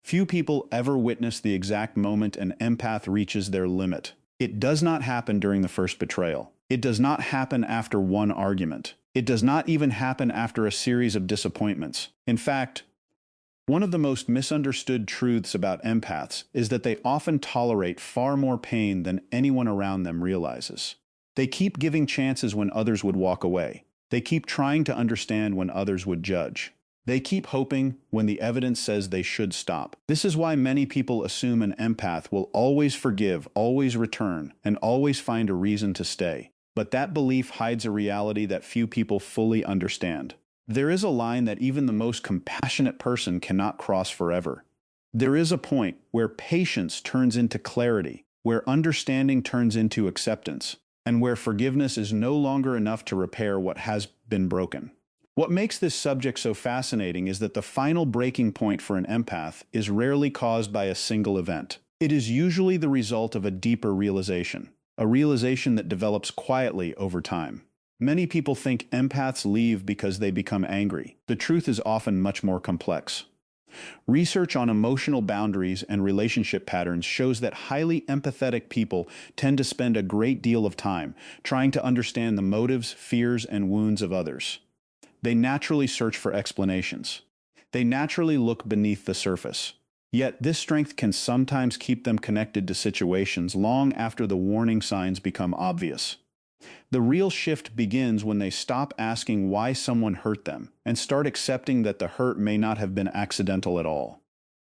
Few people ever witness the exact moment an empath reaches their limit. It does not happen during the first betrayal. It does not happen after one argument. It does not even happen after a series of disappointments. In fact, one of the most misunderstood truths about empaths is that they often tolerate far more pain than anyone around them realizes. They keep giving chances when others would walk away. They keep trying to understand when others would judge. They keep hoping when the evidence says they should stop. This is why many people assume an empath will always forgive, always return, and always find a reason to stay. But that belief hides a reality that few people fully understand. There is a line that even the most compassionate person cannot cross forever. There is a point where patience turns into clarity, where understanding turns into acceptance, and where forgiveness is no longer enough to repair what has been broken. What makes this subject so fascinating is that the final breaking point for an empath is rarely caused by a single event. It is usually the result of a deeper realization, a realization that develops quietly over time. Many people think empaths leave because they become angry. The truth is often much more complex. Research on emotional boundaries and relationship patterns shows that highly empathetic people tend to spend a great deal of time trying to understand the motives, fears, and wounds of others. They naturally search for explanations. They naturally look beneath the surface. Yet this strength can sometimes keep them connected to situations long after the warning signs become obvious. The real shift begins when they stop asking why someone hurt them and start accepting that the hurt may not have been accidental at all.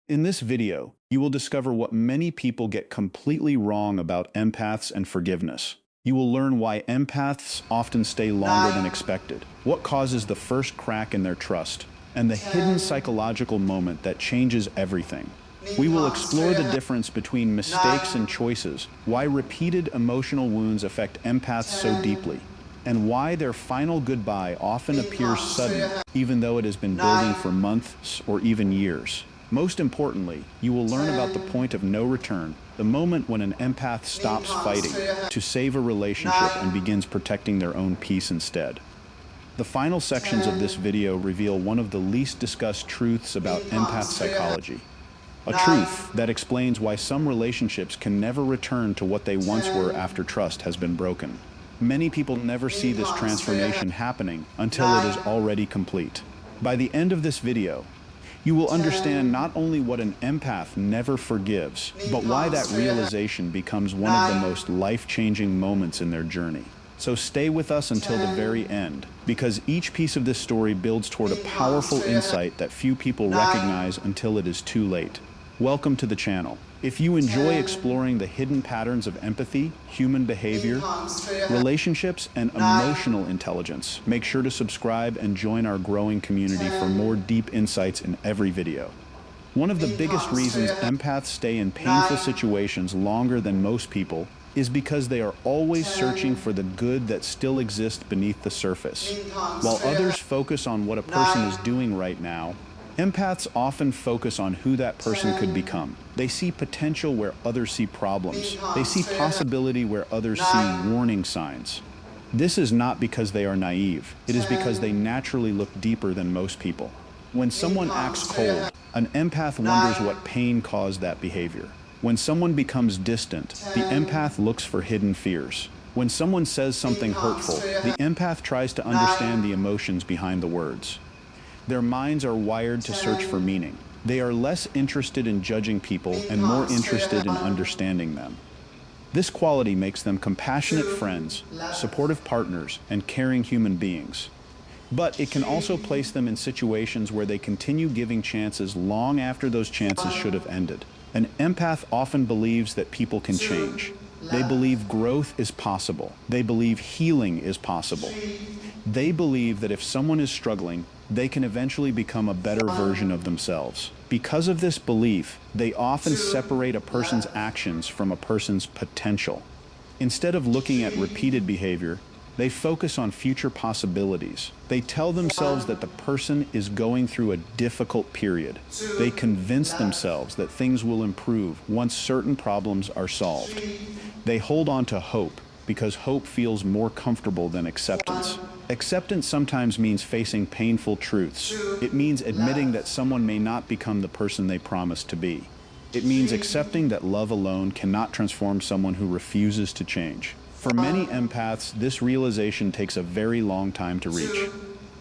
In this video, you will discover what many people get completely wrong about empaths and forgiveness. You will learn why empaths often stay longer than expected, what causes the first crack in their trust, and the hidden psychological moment that changes everything. We will explore the difference between mistakes and choices, why repeated emotional wounds affect empaths so deeply, and why their final goodbye often appears sudden, even though it has been building for months or even years. Most importantly, you will learn about the point of no return, the moment when an empath stops fighting to save a relationship and begins protecting their own peace instead. The final sections of this video reveal one of the least discussed truths about empath psychology. A truth that explains why some relationships can never return to what they once were after trust has been broken. Many people never see this transformation happening until it is already complete. By the end of this video, you will understand not only what an empath never forgives, but why that realization becomes one of the most life-changing moments in their journey. So stay with us until the very end, because each piece of this story builds toward a powerful insight that few people recognize until it is too late. Welcome to the channel. If you enjoy exploring the hidden patterns of empathy, human behavior, relationships, and emotional intelligence, make sure to subscribe and join our growing community for more deep insights in every video. One of the biggest reasons empaths stay in painful situations longer than most people is because they are always searching for the good that still exists beneath the surface. While others focus on what a person is doing right now, empaths often focus on who that person could become. They see potential where others see problems. They see possibility where others see warning signs. This is not because they are naive. It is because they naturally look deeper than most people. When someone acts cold, an empath wonders what pain caused that behavior. When someone becomes distant, the empath looks for hidden fears. When someone says something hurtful, the empath tries to understand the emotions behind the words. Their minds are wired to search for meaning. They are less interested in judging people and more interested in understanding them. This quality makes them compassionate friends, supportive partners, and caring human beings. But it can also place them in situations where they continue giving chances long after those chances should have ended. An empath often believes that people can change. They believe growth is possible. They believe healing is possible. They believe that if someone is struggling, they can eventually become a better version of themselves. Because of this belief, they often separate a person's actions from a person's potential. Instead of looking at repeated behavior, they focus on future possibilities. They tell themselves that the person is going through a difficult period. They convince themselves that things will improve once certain problems are solved. They hold on to hope, because hope feels more comfortable than acceptance. Acceptance sometimes means facing painful truths. It means admitting that someone may not become the person they promised to be. It means accepting that love alone cannot transform someone who refuses to change. For many empaths, this realization takes a very long time to reach.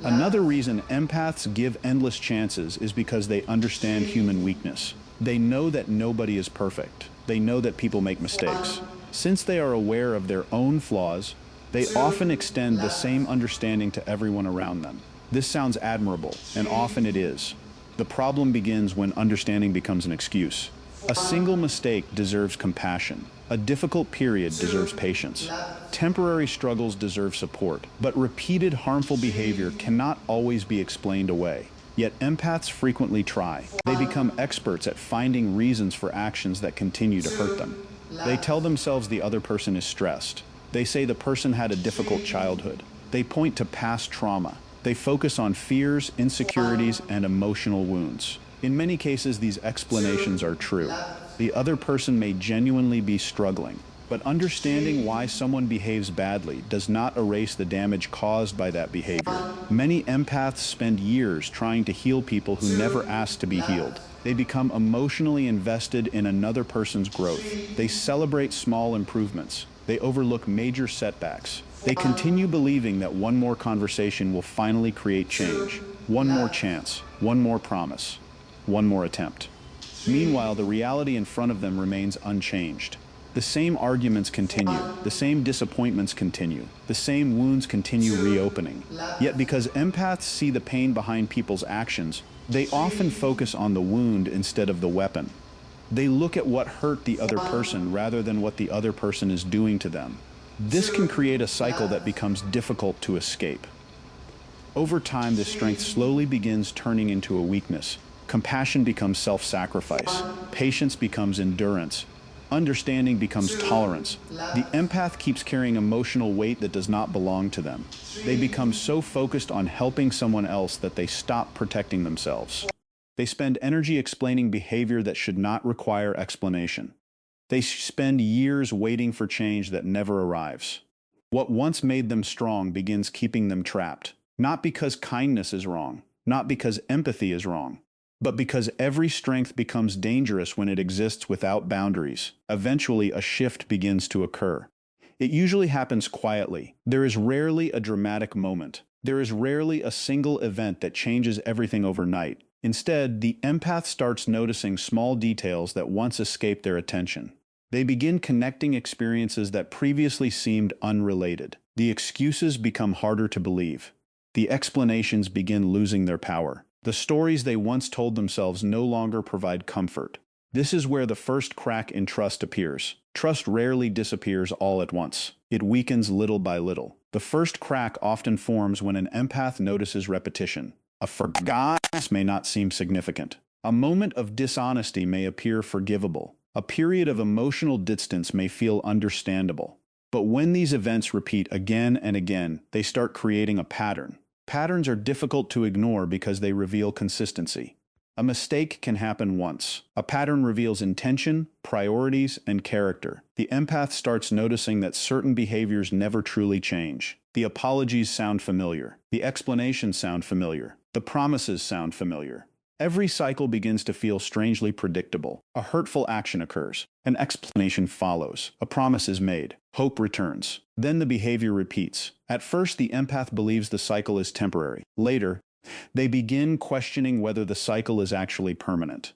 Another reason empaths give endless chances is because they understand human weakness. They know that nobody is perfect. They know that people make mistakes. Since they are aware of their own flaws, they often extend the same understanding to everyone around them. This sounds admirable, and often it is. The problem begins when understanding becomes an excuse. A single mistake deserves compassion. A difficult period deserves patience. Temporary struggles deserve support, but repeated harmful behavior cannot always be explained away. Yet empaths frequently try. They become experts at finding reasons for actions that continue to hurt them. They tell themselves the other person is stressed. They say the person had a difficult childhood. They point to past trauma. They focus on fears, insecurities, and emotional wounds. In many cases, these explanations are true. The other person may genuinely be struggling, but understanding why someone behaves badly does not erase the damage caused by that behavior. Many empaths spend years trying to heal people who never asked to be healed. They become emotionally invested in another person's growth. They celebrate small improvements. They overlook major setbacks. They continue believing that one more conversation will finally create change. One more chance, one more promise, one more attempt. Meanwhile, the reality in front of them remains unchanged. The same arguments continue, the same disappointments continue, the same wounds continue reopening. Yet because empaths see the pain behind people's actions, they often focus on the wound instead of the weapon. They look at what hurt the other person rather than what the other person is doing to them. This can create a cycle that becomes difficult to escape. Over time, this strength slowly begins turning into a weakness. Compassion becomes self-sacrifice. Patience becomes endurance. Understanding becomes tolerance. The empath keeps carrying emotional weight that does not belong to them. They become so focused on helping someone else that they stop protecting themselves. They spend energy explaining behavior that should not require explanation. They spend years waiting for change that never arrives. What once made them strong begins keeping them trapped. Not because kindness is wrong, not because empathy is wrong, but because every strength becomes dangerous when it exists without boundaries. Eventually, a shift begins to occur. It usually happens quietly. There is rarely a dramatic moment. There is rarely a single event that changes everything overnight. Instead, the empath starts noticing small details that once escaped their attention. They begin connecting experiences that previously seemed unrelated. The excuses become harder to believe. The explanations begin losing their power. The stories they once told themselves no longer provide comfort. This is where the first crack in trust appears. Trust rarely disappears all at once. It weakens little by little. The first crack often forms when an empath notices repetition. A forgotten may not seem significant. A moment of dishonesty may appear forgivable. A period of emotional distance may feel understandable. But when these events repeat again and again, they start creating a pattern. Patterns are difficult to ignore because they reveal consistency. A mistake can happen once. A pattern reveals intention, priorities, and character. The empath starts noticing that certain behaviors never truly change. The apologies sound familiar. The explanations sound familiar. The promises sound familiar. Every cycle begins to feel strangely predictable. A hurtful action occurs. An explanation follows. A promise is made. Hope returns. Then the behavior repeats. At first, the empath believes the cycle is temporary. Later, they begin questioning whether the cycle is actually permanent.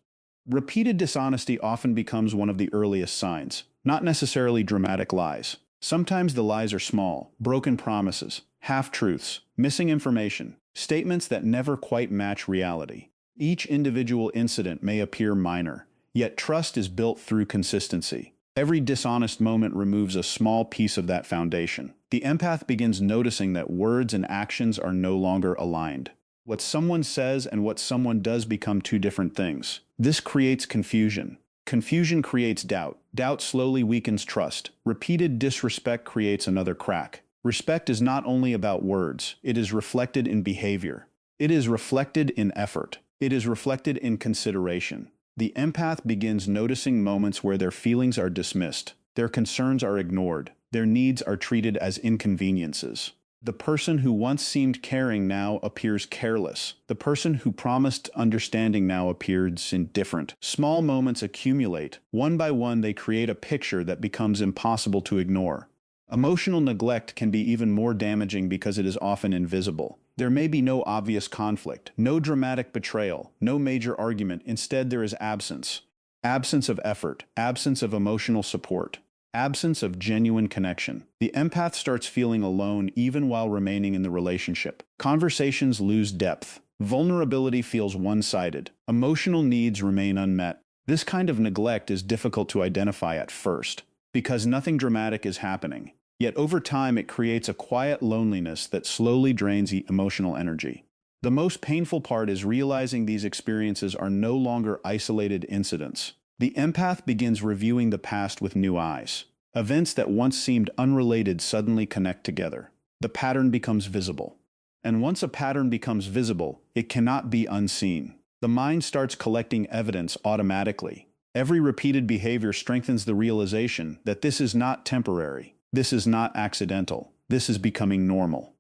Repeated dishonesty often becomes one of the earliest signs, not necessarily dramatic lies. Sometimes the lies are small, broken promises, half-truths, missing information, statements that never quite match reality. Each individual incident may appear minor, yet trust is built through consistency. Every dishonest moment removes a small piece of that foundation. The empath begins noticing that words and actions are no longer aligned. What someone says and what someone does become two different things. This creates confusion. Confusion creates doubt. Doubt slowly weakens trust. Repeated disrespect creates another crack. Respect is not only about words, it is reflected in behavior. It is reflected in effort. It is reflected in consideration. The empath begins noticing moments where their feelings are dismissed, their concerns are ignored, Their needs are treated as inconveniences. The person who once seemed caring now appears careless. The person who promised understanding now appears indifferent. Small moments accumulate. One by one, they create a picture that becomes impossible to ignore. Emotional neglect can be even more damaging because it is often invisible. There may be no obvious conflict, no dramatic betrayal, no major argument. Instead, there is absence. Absence of effort, absence of emotional support, absence of genuine connection. The empath starts feeling alone even while remaining in the relationship. Conversations lose depth. Vulnerability feels one-sided. Emotional needs remain unmet. This kind of neglect is difficult to identify at first, because nothing dramatic is happening. Yet over time it creates a quiet loneliness that slowly drains the emotional energy. The most painful part is realizing these experiences are no longer isolated incidents. The empath begins reviewing the past with new eyes. Events that once seemed unrelated suddenly connect together. The pattern becomes visible. And once a pattern becomes visible, it cannot be unseen. The mind starts collecting evidence automatically. Every repeated behavior strengthens the realization that this is not temporary. This is not accidental. This is becoming normal.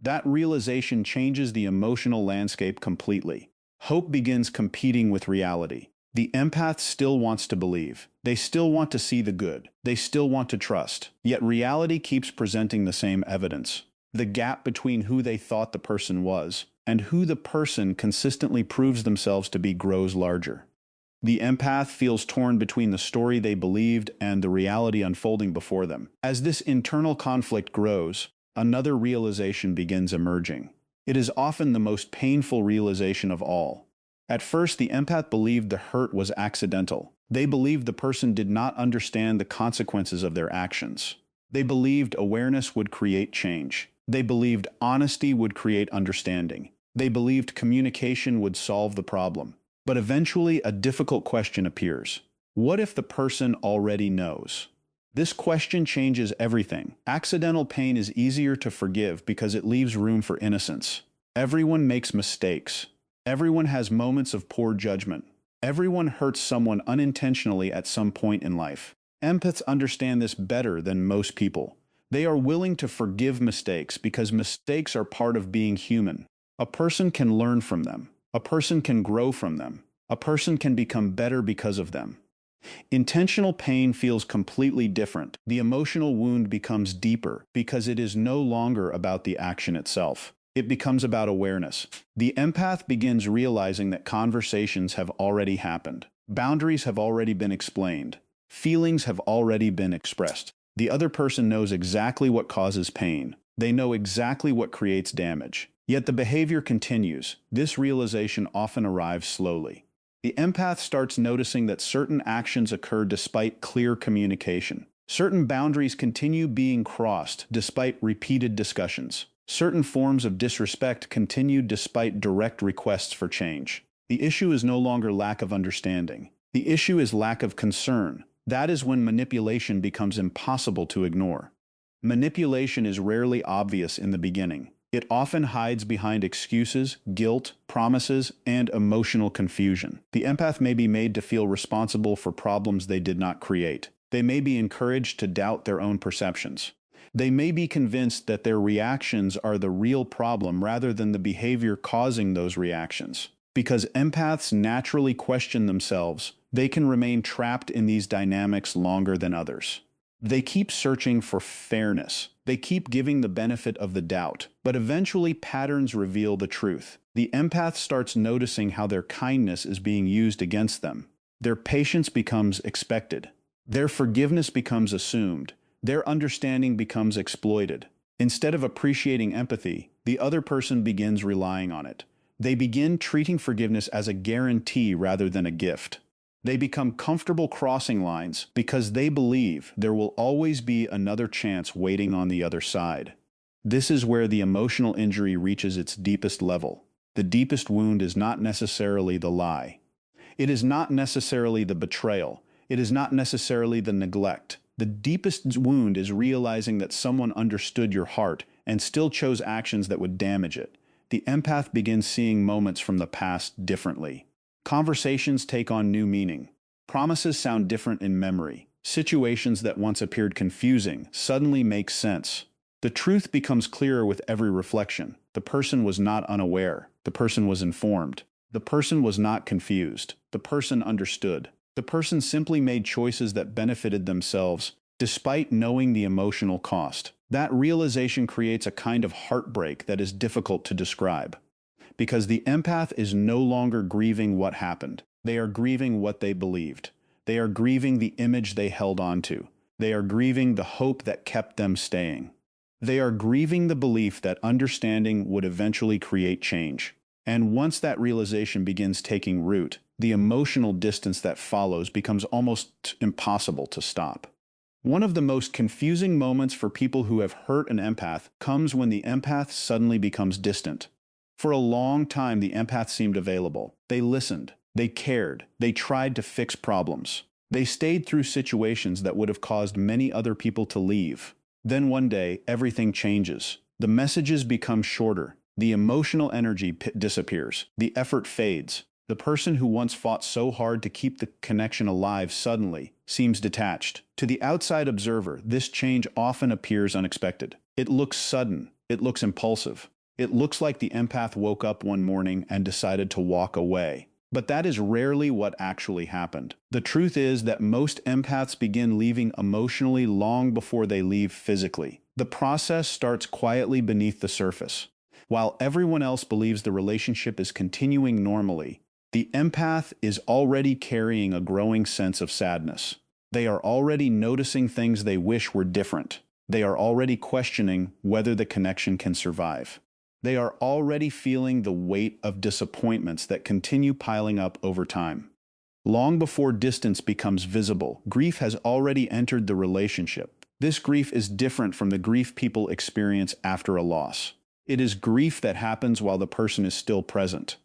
That realization changes the emotional landscape completely. Hope begins competing with reality. The empath still wants to believe. They still want to see the good. They still want to trust. Yet reality keeps presenting the same evidence. The gap between who they thought the person was and who the person consistently proves themselves to be grows larger. The empath feels torn between the story they believed and the reality unfolding before them. As this internal conflict grows, another realization begins emerging. It is often the most painful realization of all. At first, the empath believed the hurt was accidental. They believed the person did not understand the consequences of their actions. They believed awareness would create change. They believed honesty would create understanding. They believed communication would solve the problem. But eventually, a difficult question appears. What if the person already knows? This question changes everything. Accidental pain is easier to forgive because it leaves room for innocence. Everyone makes mistakes. Everyone has moments of poor judgment. Everyone hurts someone unintentionally at some point in life. Empaths understand this better than most people. They are willing to forgive mistakes because mistakes are part of being human. A person can learn from them. A person can grow from them. A person can become better because of them. Intentional pain feels completely different. The emotional wound becomes deeper because it is no longer about the action itself. It becomes about awareness. The empath begins realizing that conversations have already happened. Boundaries have already been explained. Feelings have already been expressed. The other person knows exactly what causes pain. They know exactly what creates damage. Yet the behavior continues. This realization often arrives slowly. The empath starts noticing that certain actions occur despite clear communication. Certain boundaries continue being crossed despite repeated discussions. Certain forms of disrespect continue despite direct requests for change. The issue is no longer lack of understanding. The issue is lack of concern. That is when manipulation becomes impossible to ignore. Manipulation is rarely obvious in the beginning. It often hides behind excuses, guilt, promises, and emotional confusion. The empath may be made to feel responsible for problems they did not create. They may be encouraged to doubt their own perceptions. They may be convinced that their reactions are the real problem rather than the behavior causing those reactions. Because empaths naturally question themselves, they can remain trapped in these dynamics longer than others. They keep searching for fairness. They keep giving the benefit of the doubt. But eventually patterns reveal the truth. The empath starts noticing how their kindness is being used against them. Their patience becomes expected. Their forgiveness becomes assumed. Their understanding becomes exploited. Instead of appreciating empathy, the other person begins relying on it. They begin treating forgiveness as a guarantee rather than a gift. They become comfortable crossing lines because they believe there will always be another chance waiting on the other side. This is where the emotional injury reaches its deepest level. The deepest wound is not necessarily the lie. It is not necessarily the betrayal. It is not necessarily the neglect. The deepest wound is realizing that someone understood your heart and still chose actions that would damage it. The empath begins seeing moments from the past differently. Conversations take on new meaning. Promises sound different in memory. Situations that once appeared confusing suddenly make sense. The truth becomes clearer with every reflection. The person was not unaware. The person was informed. The person was not confused. The person understood. The person simply made choices that benefited themselves, despite knowing the emotional cost. That realization creates a kind of heartbreak that is difficult to describe. Because the empath is no longer grieving what happened. They are grieving what they believed. They are grieving the image they held onto. They are grieving the hope that kept them staying. They are grieving the belief that understanding would eventually create change. And once that realization begins taking root, the emotional distance that follows becomes almost impossible to stop. One of the most confusing moments for people who have hurt an empath comes when the empath suddenly becomes distant. For a long time, the empath seemed available. They listened. They cared. They tried to fix problems. They stayed through situations that would have caused many other people to leave. Then one day, everything changes. The messages become shorter. The emotional energy disappears. The effort fades. The person who once fought so hard to keep the connection alive suddenly seems detached. To the outside observer, this change often appears unexpected. It looks sudden. It looks impulsive. It looks like the empath woke up one morning and decided to walk away. But that is rarely what actually happened. The truth is that most empaths begin leaving emotionally long before they leave physically. The process starts quietly beneath the surface. While everyone else believes the relationship is continuing normally, the empath is already carrying a growing sense of sadness. They are already noticing things they wish were different. They are already questioning whether the connection can survive. They are already feeling the weight of disappointments that continue piling up over time. Long before distance becomes visible, grief has already entered the relationship. This grief is different from the grief people experience after a loss. It is grief that happens while the person is still present.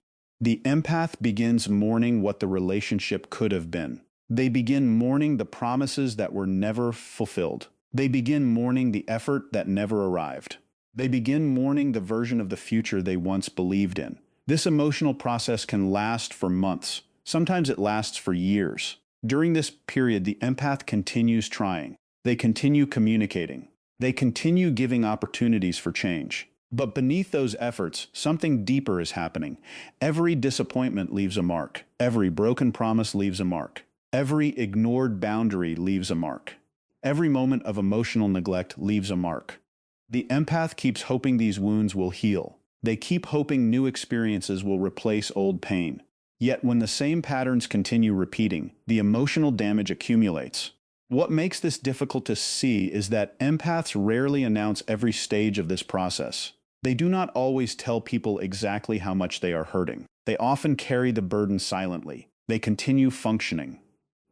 The empath begins mourning what the relationship could have been. They begin mourning the promises that were never fulfilled. They begin mourning the effort that never arrived. They begin mourning the version of the future they once believed in. This emotional process can last for months. Sometimes it lasts for years. During this period, the empath continues trying. They continue communicating. They continue giving opportunities for change. But beneath those efforts, something deeper is happening. Every disappointment leaves a mark. Every broken promise leaves a mark. Every ignored boundary leaves a mark. Every moment of emotional neglect leaves a mark. The empath keeps hoping these wounds will heal. They keep hoping new experiences will replace old pain. Yet when the same patterns continue repeating, the emotional damage accumulates. What makes this difficult to see is that empaths rarely announce every stage of this process. They do not always tell people exactly how much they are hurting. They often carry the burden silently. They continue functioning.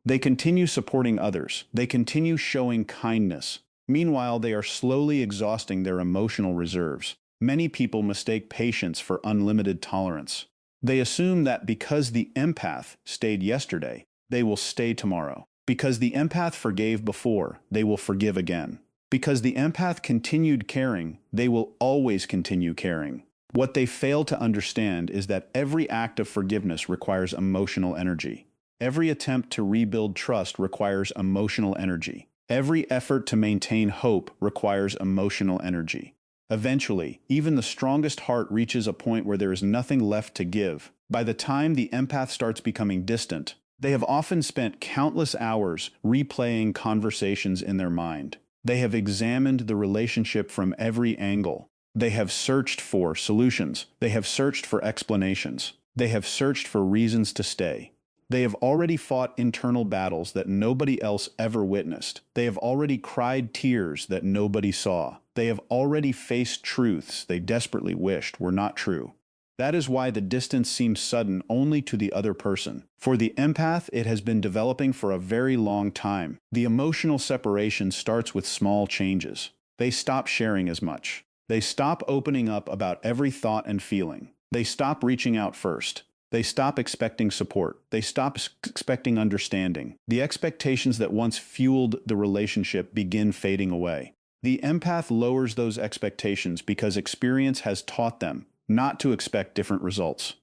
They continue supporting others. They continue showing kindness. Meanwhile, they are slowly exhausting their emotional reserves. Many people mistake patience for unlimited tolerance. They assume that because the empath stayed yesterday, they will stay tomorrow. Because the empath forgave before, they will forgive again. Because the empath continued caring, they will always continue caring. What they fail to understand is that every act of forgiveness requires emotional energy. Every attempt to rebuild trust requires emotional energy. Every effort to maintain hope requires emotional energy. Eventually, even the strongest heart reaches a point where there is nothing left to give. By the time the empath starts becoming distant, they have often spent countless hours replaying conversations in their mind. They have examined the relationship from every angle. They have searched for solutions. They have searched for explanations. They have searched for reasons to stay. They have already fought internal battles that nobody else ever witnessed. They have already cried tears that nobody saw. They have already faced truths they desperately wished were not true. That is why the distance seems sudden only to the other person. For the empath, it has been developing for a very long time. The emotional separation starts with small changes. They stop sharing as much. They stop opening up about every thought and feeling. They stop reaching out first. They stop expecting support. They stop expecting understanding. The expectations that once fueled the relationship begin fading away. The empath lowers those expectations because experience has taught them not to expect different results.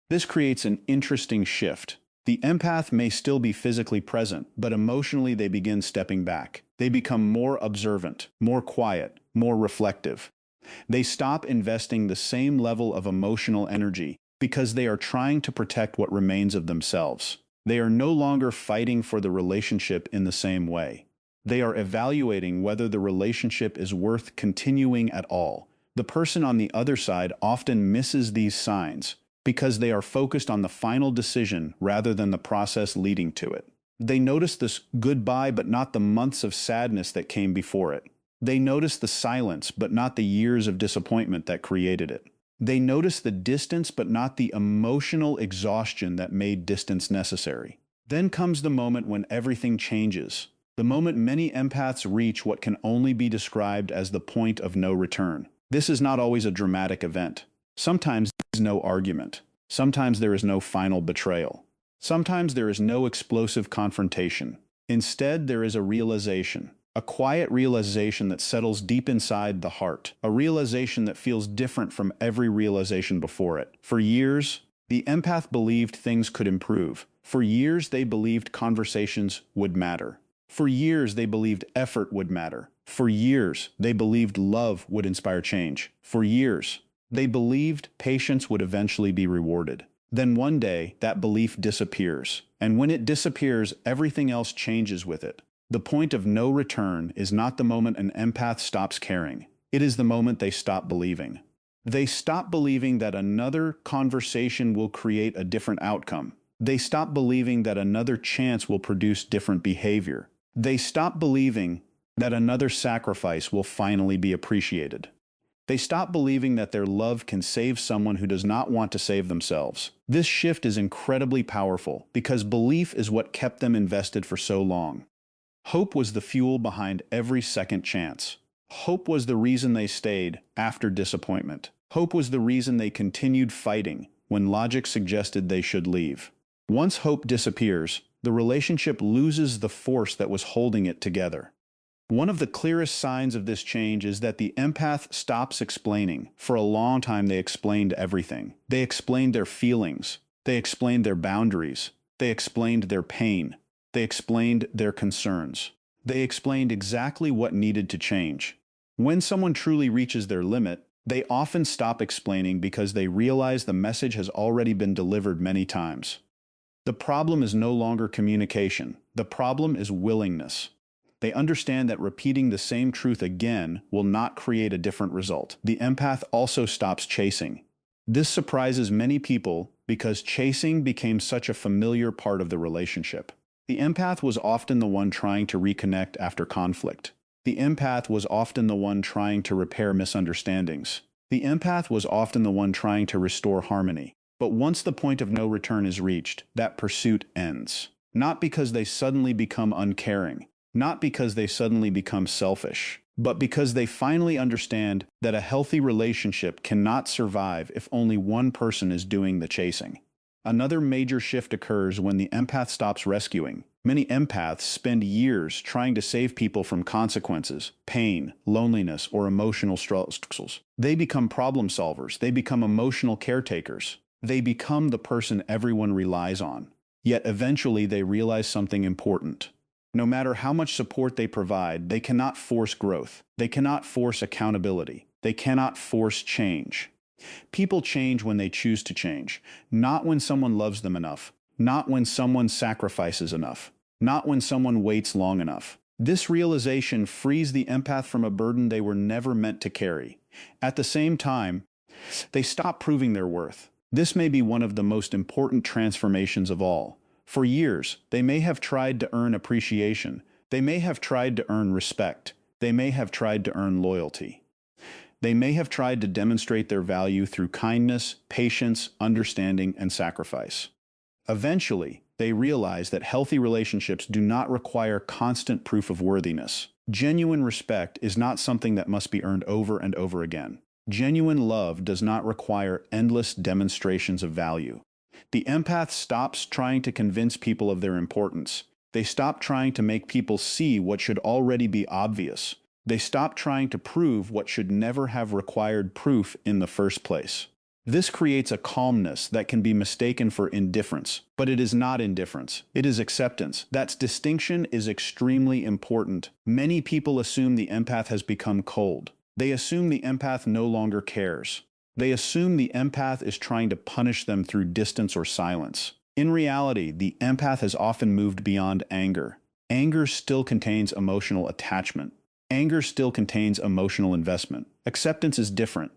This creates an interesting shift. The empath may still be physically present, but emotionally they begin stepping back. They become more observant, more quiet, more reflective. They stop investing the same level of emotional energy because they are trying to protect what remains of themselves. They are no longer fighting for the relationship in the same way. They are evaluating whether the relationship is worth continuing at all. The person on the other side often misses these signs because they are focused on the final decision rather than the process leading to it. They notice this goodbye but not the months of sadness that came before it. They notice the silence but not the years of disappointment that created it. They notice the distance but not the emotional exhaustion that made distance necessary. Then comes the moment when everything changes. The moment many empaths reach what can only be described as the point of no return. This is not always a dramatic event. Sometimes there is no argument. Sometimes there is no final betrayal. Sometimes there is no explosive confrontation. Instead, there is a realization. A quiet realization that settles deep inside the heart. A realization that feels different from every realization before it. For years, the empath believed things could improve. For years, they believed conversations would matter. For years, they believed effort would matter. For years, they believed love would inspire change. For years, they believed patience would eventually be rewarded. Then one day, that belief disappears. And when it disappears, everything else changes with it. The point of no return is not the moment an empath stops caring. It is the moment they stop believing. They stop believing that another conversation will create a different outcome. They stop believing that another chance will produce different behavior. They stop believing that another sacrifice will finally be appreciated. They stop believing that their love can save someone who does not want to save themselves. This shift is incredibly powerful because belief is what kept them invested for so long. Hope was the fuel behind every second chance. Hope was the reason they stayed after disappointment. Hope was the reason they continued fighting when logic suggested they should leave. Once hope disappears, the relationship loses the force that was holding it together. One of the clearest signs of this change is that the empath stops explaining. For a long time, they explained everything. They explained their feelings. They explained their boundaries. They explained their pain. They explained their concerns. They explained exactly what needed to change. When someone truly reaches their limit, they often stop explaining because they realize the message has already been delivered many times. The problem is no longer communication. The problem is willingness. They understand that repeating the same truth again will not create a different result. The empath also stops chasing. This surprises many people because chasing became such a familiar part of the relationship. The empath was often the one trying to reconnect after conflict. The empath was often the one trying to repair misunderstandings. The empath was often the one trying to restore harmony. But once the point of no return is reached, that pursuit ends. Not because they suddenly become uncaring, not because they suddenly become selfish, but because they finally understand that a healthy relationship cannot survive if only one person is doing the chasing. Another major shift occurs when the empath stops rescuing. Many empaths spend years trying to save people from consequences, pain, loneliness, or emotional struggles. They become problem solvers. They become emotional caretakers. They become the person everyone relies on. Yet eventually they realize something important. No matter how much support they provide, they cannot force growth. They cannot force accountability. They cannot force change. People change when they choose to change, not when someone loves them enough, not when someone sacrifices enough, not when someone waits long enough. This realization frees the empath from a burden they were never meant to carry. At the same time, they stop proving their worth. This may be one of the most important transformations of all. For years, they may have tried to earn appreciation. They may have tried to earn respect. They may have tried to earn loyalty. They may have tried to demonstrate their value through kindness, patience, understanding, and sacrifice. Eventually, they realize that healthy relationships do not require constant proof of worthiness. Genuine respect is not something that must be earned over and over again. Genuine love does not require endless demonstrations of value. The empath stops trying to convince people of their importance. They stop trying to make people see what should already be obvious. They stop trying to prove what should never have required proof in the first place. This creates a calmness that can be mistaken for indifference, but it is not indifference. It is acceptance. That distinction is extremely important. Many people assume the empath has become cold. They assume the empath no longer cares. They assume the empath is trying to punish them through distance or silence. In reality, the empath has often moved beyond anger. Anger still contains emotional attachment. Anger still contains emotional investment. Acceptance is different.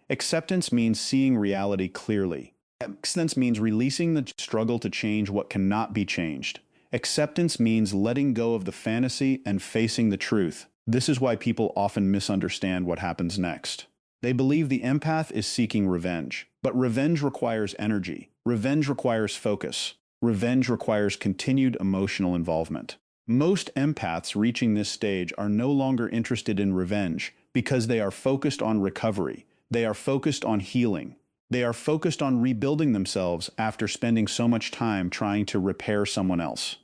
Acceptance means seeing reality clearly. Acceptance means releasing the struggle to change what cannot be changed. Acceptance means letting go of the fantasy and facing the truth. This is why people often misunderstand what happens next. They believe the empath is seeking revenge, but revenge requires energy. Revenge requires focus. Revenge requires continued emotional involvement. Most empaths reaching this stage are no longer interested in revenge because they are focused on recovery. They are focused on healing. They are focused on rebuilding themselves after spending so much time trying to repair someone else.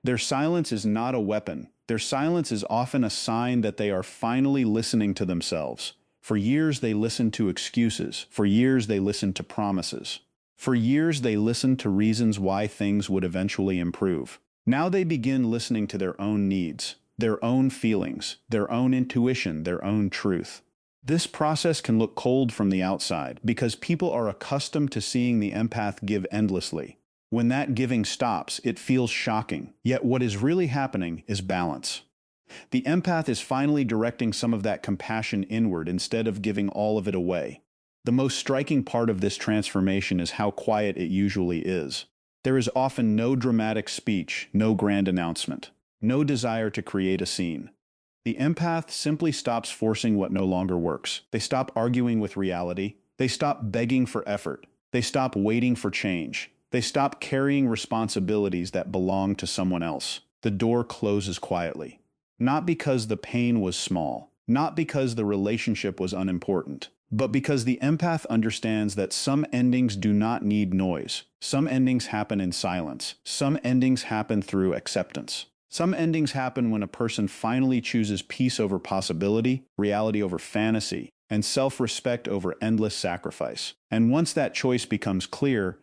Their silence is not a weapon. Their silence is often a sign that they are finally listening to themselves. For years they listened to excuses. For years they listened to promises. For years they listened to reasons why things would eventually improve. Now they begin listening to their own needs, their own feelings, their own intuition, their own truth. This process can look cold from the outside because people are accustomed to seeing the empath give endlessly. When that giving stops, it feels shocking. Yet what is really happening is balance. The empath is finally directing some of that compassion inward instead of giving all of it away. The most striking part of this transformation is how quiet it usually is. There is often no dramatic speech, no grand announcement, no desire to create a scene. The empath simply stops forcing what no longer works. They stop arguing with reality. They stop begging for effort. They stop waiting for change. They stop carrying responsibilities that belong to someone else. The door closes quietly. Not because the pain was small, not because the relationship was unimportant, but because the empath understands that some endings do not need noise. Some endings happen in silence. Some endings happen through acceptance. Some endings happen when a person finally chooses peace over possibility, reality over fantasy, and self-respect over endless sacrifice. And once that choice becomes clear,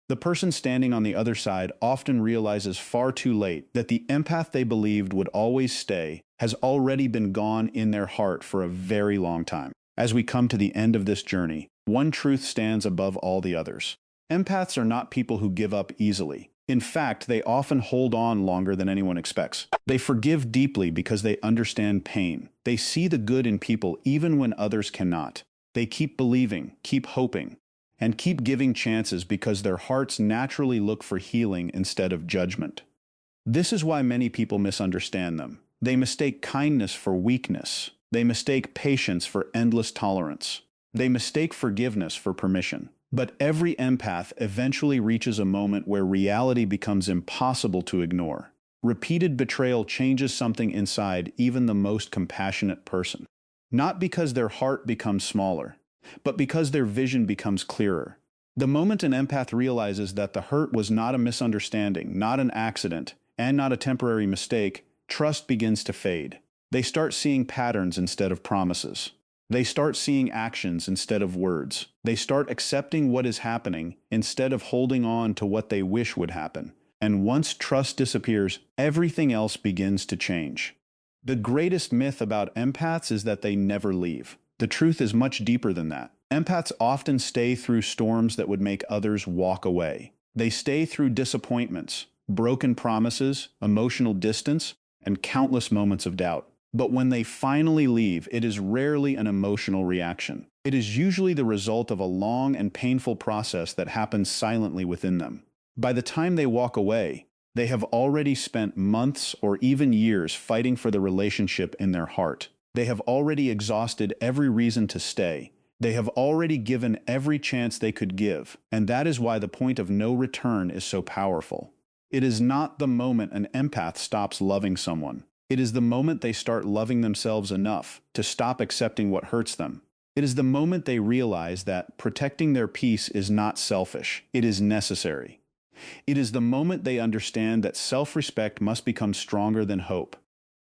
the person standing on the other side often realizes far too late that the empath they believed would always stay has already been gone in their heart for a very long time. As we come to the end of this journey, one truth stands above all the others. Empaths are not people who give up easily. In fact, they often hold on longer than anyone expects. They forgive deeply because they understand pain. They see the good in people even when others cannot. They keep believing, keep hoping, and keep giving chances because their hearts naturally look for healing instead of judgment. This is why many people misunderstand them. They mistake kindness for weakness. They mistake patience for endless tolerance. They mistake forgiveness for permission. But every empath eventually reaches a moment where reality becomes impossible to ignore. Repeated betrayal changes something inside even the most compassionate person. Not because their heart becomes smaller, but because their vision becomes clearer. The moment an empath realizes that the hurt was not a misunderstanding, not an accident, and not a temporary mistake, trust begins to fade. They start seeing patterns instead of promises. They start seeing actions instead of words. They start accepting what is happening instead of holding on to what they wish would happen. And once trust disappears, everything else begins to change. The greatest myth about empaths is that they never leave. The truth is much deeper than that. Empaths often stay through storms that would make others walk away. They stay through disappointments, broken promises, emotional distance, and countless moments of doubt. But when they finally leave, it is rarely an emotional reaction. It is usually the result of a long and painful process that happens silently within them. By the time they walk away, they have already spent months or even years fighting for the relationship in their heart. They have already exhausted every reason to stay. They have already given every chance they could give, and that is why the point of no return is so powerful. It is not the moment an empath stops loving someone. It is the moment they start loving themselves enough to stop accepting what hurts them. It is the moment they realize that protecting their peace is not selfish, it is necessary. It is the moment they understand that self-respect must become stronger than hope.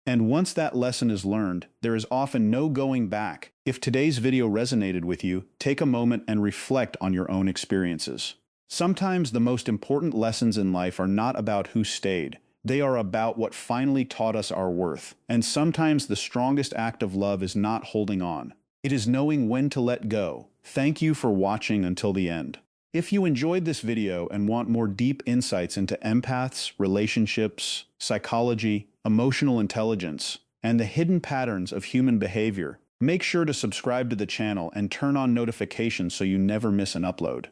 And once that lesson is learned, there is often no going back. If today's video resonated with you, take a moment and reflect on your own experiences. Sometimes the most important lessons in life are not about who stayed. They are about what finally taught us our worth. And sometimes the strongest act of love is not holding on. It is knowing when to let go. Thank you for watching until the end. If you enjoyed this video and want more deep insights into empaths, relationships, psychology, emotional intelligence, and the hidden patterns of human behavior, make sure to subscribe to the channel and turn on notifications so you never miss an upload.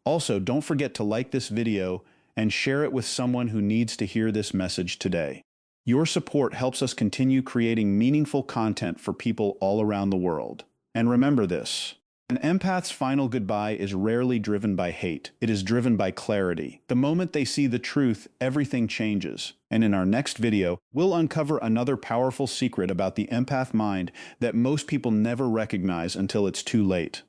Also, don't forget to like this video and share it with someone who needs to hear this message today. Your support helps us continue creating meaningful content for people all around the world. And remember this: an empath's final goodbye is rarely driven by hate. It is driven by clarity. The moment they see the truth, everything changes. And in our next video, we'll uncover another powerful secret about the empath mind that most people never recognize until it's too late.